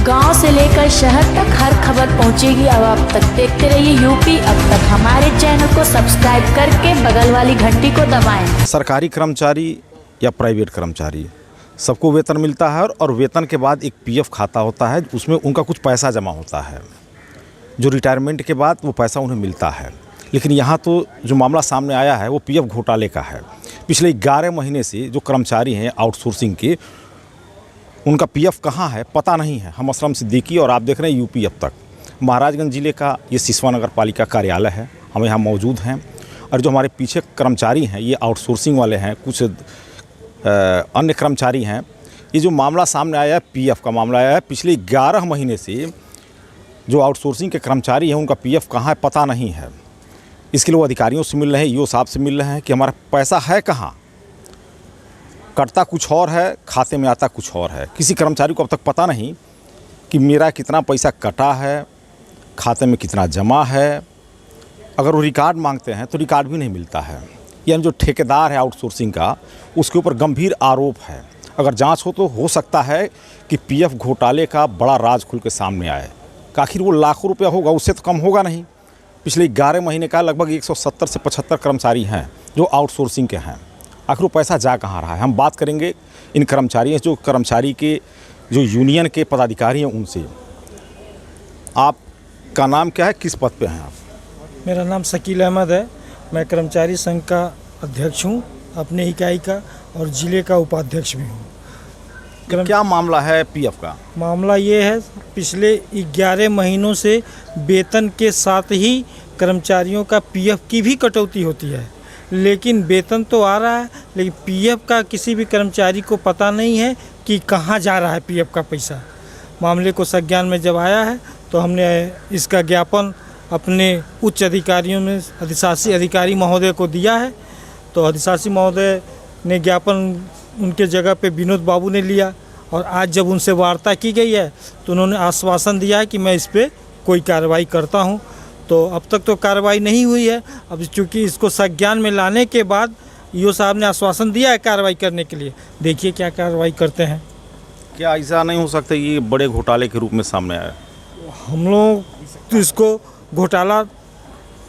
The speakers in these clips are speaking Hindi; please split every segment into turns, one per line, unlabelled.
गांव से लेकर शहर तक हर खबर पहुंचेगी अब आप तक। देखते रहिए यूपी अब तक। हमारे चैनल को सब्सक्राइब करके बगल वाली घंटी को दबाएं।
सरकारी कर्मचारी या प्राइवेट कर्मचारी सबको वेतन मिलता है और वेतन के बाद एक पीएफ खाता होता है, उसमें उनका कुछ पैसा जमा होता है जो रिटायरमेंट के बाद वो पैसा उन्हें मिलता है। लेकिन यहाँ तो जो मामला सामने आया है वो पीएफ घोटाले का है। पिछले 11 महीने से जो कर्मचारी हैं आउटसोर्सिंग के, उनका पीएफ कहाँ है पता नहीं है। हम असलम सिद्दीकी और आप देख रहे हैं यूपी अब तक। महाराजगंज ज़िले का ये सिसवा नगर पालिका कार्यालय है, हम यहाँ मौजूद हैं। और जो हमारे पीछे कर्मचारी हैं ये आउटसोर्सिंग वाले हैं, कुछ अन्य कर्मचारी हैं। ये जो मामला सामने आया है पीएफ का मामला आया है, पिछले 11 महीने से जो आउटसोर्सिंग के कर्मचारी हैं उनका पीएफ कहाँ है पता नहीं है। इसके लिए वो अधिकारियों से मिल रहे हैं, ईओ साहब से मिल रहे हैं कि हमारा पैसा है कहाँ। कटता कुछ और है, खाते में आता कुछ और है। किसी कर्मचारी को अब तक पता नहीं कि मेरा कितना पैसा कटा है, खाते में कितना जमा है। अगर वो रिकॉर्ड मांगते हैं तो रिकॉर्ड भी नहीं मिलता है। यानी जो ठेकेदार है आउटसोर्सिंग का, उसके ऊपर गंभीर आरोप है। अगर जांच हो तो हो सकता है कि पीएफ घोटाले का बड़ा राज खुल के सामने आए। आखिर वो लाखों रुपया होगा, उससे तो कम होगा नहीं। पिछले 11 महीने का लगभग 170 से 75 कर्मचारी हैं जो आउटसोर्सिंग के हैं। आखिर वो पैसा जा कहाँ रहा है, हम बात करेंगे इन कर्मचारियों जो कर्मचारी के जो यूनियन के पदाधिकारी हैं उनसे। आपका नाम क्या है, किस पद पे हैं आप?
मेरा नाम शकील अहमद है। मैं कर्मचारी संघ का अध्यक्ष हूँ अपने इकाई का, और ज़िले का उपाध्यक्ष भी हूँ।
क्या मामला है पीएफ का?
मामला ये है, पिछले 11 महीनों से वेतन के साथ ही कर्मचारियों का पीएफ की भी कटौती होती है। लेकिन वेतन तो आ रहा है, लेकिन पीएफ का किसी भी कर्मचारी को पता नहीं है कि कहाँ जा रहा है पीएफ का पैसा। मामले को संज्ञान में जब आया है तो हमने इसका ज्ञापन अपने उच्च अधिकारियों में अधिशासी अधिकारी महोदय को दिया है। तो अधिशासी महोदय ने ज्ञापन उनके जगह पे विनोद बाबू ने लिया, और आज जब उनसे वार्ता की गई है तो उन्होंने आश्वासन दिया है कि मैं इस पर कोई कार्रवाई करता हूं। तो अब तक तो कार्रवाई नहीं हुई है। अब चूँकि इसको संज्ञान में लाने के बाद ईओ साहब ने आश्वासन दिया है कार्रवाई करने के लिए, देखिए क्या कार्रवाई करते हैं।
क्या ऐसा नहीं हो सकता ये बड़े घोटाले के रूप में सामने आया?
हम लोग तो इसको घोटाला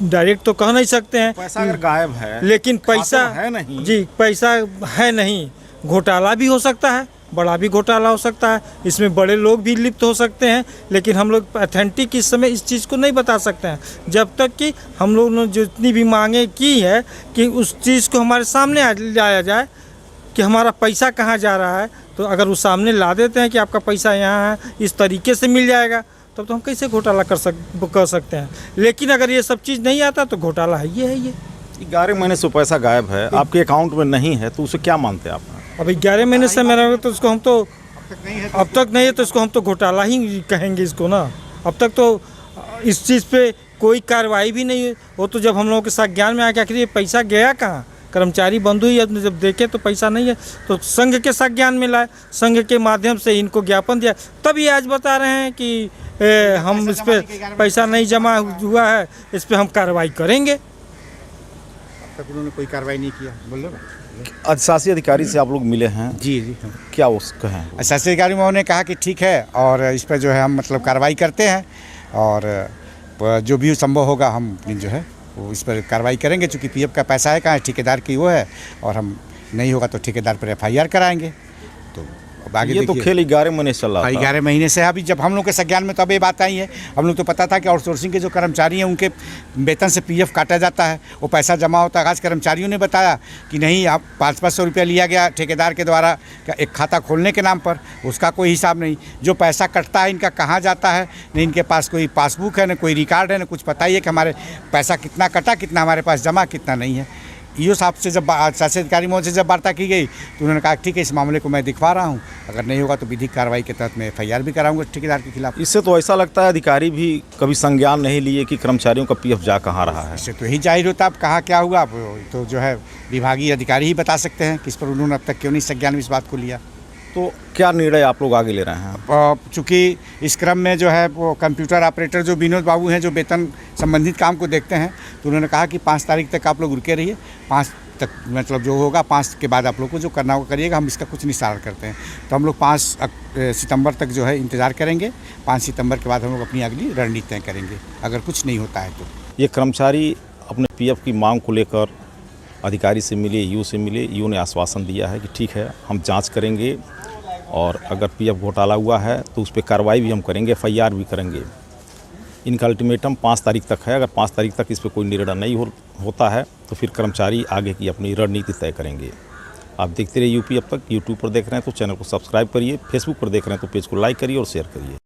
डायरेक्ट तो कह नहीं सकते हैं।
पैसा अगर गायब है,
लेकिन पैसा
है नहीं
जी, पैसा है नहीं। घोटाला भी हो सकता है, बड़ा भी घोटाला हो सकता है, इसमें बड़े लोग भी लिप्त हो सकते हैं। लेकिन हम लोग ऑथेंटिक इस समय इस चीज़ को नहीं बता सकते हैं जब तक कि हम लोग ने जितनी भी मांगे की है कि उस चीज़ को हमारे सामने लाया जाए कि हमारा पैसा कहाँ जा रहा है। तो अगर वो सामने ला देते हैं कि आपका पैसा यहाँ है, इस तरीके से मिल जाएगा, तब तो हम कैसे घोटाला कर सकते हैं। लेकिन अगर ये सब चीज़ नहीं आता तो घोटाला है ये।
11 महीने से पैसा गायब है, आपके अकाउंट में नहीं है, तो उसे क्या मानते हैं आप?
अभी 11 महीने से मेरा तो उसको हम तो अब तक नहीं है तो इसको हम तो घोटाला ही कहेंगे इसको ना। अब तक तो इस चीज़ पे कोई कार्रवाई भी नहीं हुई। वो तो जब हम लोगों के साथ ज्ञान में आया कि आखिर ये पैसा गया कहाँ, कर्मचारी बंधु ही जब देखे तो पैसा नहीं है, तो संघ के साथ ज्ञान में लाए, संघ के माध्यम से इनको ज्ञापन दिया, तब ये आज बता रहे हैं कि हम इस पर पैसा नहीं जमा हुआ है, इस पर हम कार्रवाई करेंगे।
अब तक उन्होंने कोई कार्रवाई नहीं किया, बोल रहे हो।
अधिशासी अधिकारी से आप लोग मिले हैं?
जी।
क्या उसका है?
अधिशासी अधिकारी उन्होंने कहा कि ठीक है, और इस पर जो है हम मतलब कार्रवाई करते हैं, और जो भी संभव होगा हम जो है वो इस पर कार्रवाई करेंगे। चूँकि पीएफ का पैसा है कहाँ, ठेकेदार की वो है, और हम नहीं होगा तो ठेकेदार पर एफआईआर कराएंगे। तो अब आगे
ये तो खेल 11 महीने चल रहा था।
11 महीने से अभी जब हम लोग के संज्ञान में तब ये बात आई है। हम लोग तो पता था कि आउटसोर्सिंग के जो कर्मचारी हैं उनके वेतन से पीएफ काटा जाता है, वो पैसा जमा होता है। आज कर्मचारियों ने बताया कि नहीं, आप 500 रुपया लिया गया ठेकेदार के द्वारा एक खाता खोलने के नाम पर, उसका कोई हिसाब नहीं। जो पैसा कटता है इनका कहाँ जाता है, नहीं इनके पास कोई पासबुक है, न कोई रिकॉर्ड है, न कुछ पता ही है कि हमारे पैसा कितना कटा, कितना हमारे पास जमा, कितना नहीं है। ईओ साहब से जब शासी अधिकारी महोदय से जब वार्ता की गई तो उन्होंने कहा ठीक है, इस मामले को मैं दिखवा रहा हूँ, अगर नहीं होगा तो विधिक कार्रवाई के तहत मैं एफआईआर भी कराऊंगा ठेकेदार के खिलाफ।
इससे तो ऐसा लगता है अधिकारी भी कभी संज्ञान नहीं लिए कि कर्मचारियों का पीएफ जा कहाँ रहा है।
इससे तो यही जाहिर होता है अब कहाँ क्या हुआ, तो जो है विभागीय अधिकारी ही बता सकते हैं कि इस पर उन्होंने अब तक क्यों नहीं संज्ञान में इस बात को लिया।
तो क्या निर्णय आप लोग आगे ले रहे हैं?
चूँकि इस क्रम में जो है वो कंप्यूटर ऑपरेटर जो विनोद बाबू हैं, जो वेतन संबंधित काम को देखते हैं, तो उन्होंने कहा कि 5 तारीख तक आप लोग रुके रहिए। 5 तक मतलब जो होगा 5 के बाद आप लोग को जो करना होगा करिएगा, हम इसका कुछ निस्तारण करते हैं। तो हम लोग 5 सितंबर तक जो है इंतज़ार करेंगे। 5 सितंबर के बाद हम लोग अपनी अगली रणनीति तय करेंगे अगर कुछ नहीं होता है तो।
ये कर्मचारी अपने पीएफ की मांग को लेकर अधिकारी से मिले, यू से मिले। यू ने आश्वासन दिया है कि ठीक है, हम जांच करेंगे और अगर पीएफ घोटाला हुआ है तो उस पर कार्रवाई भी हम करेंगे, FIR भी करेंगे। इनका अल्टीमेटम 5 तारीख तक है। अगर 5 तारीख तक इस पर कोई निर्णय नहीं होता है तो फिर कर्मचारी आगे की अपनी रणनीति तय करेंगे। आप देखते रहिए यूपी अब तक। यूट्यूब पर देख रहे हैं तो चैनल को सब्सक्राइब करिए, फेसबुक पर देख रहे हैं तो पेज को लाइक करिए और शेयर करिए।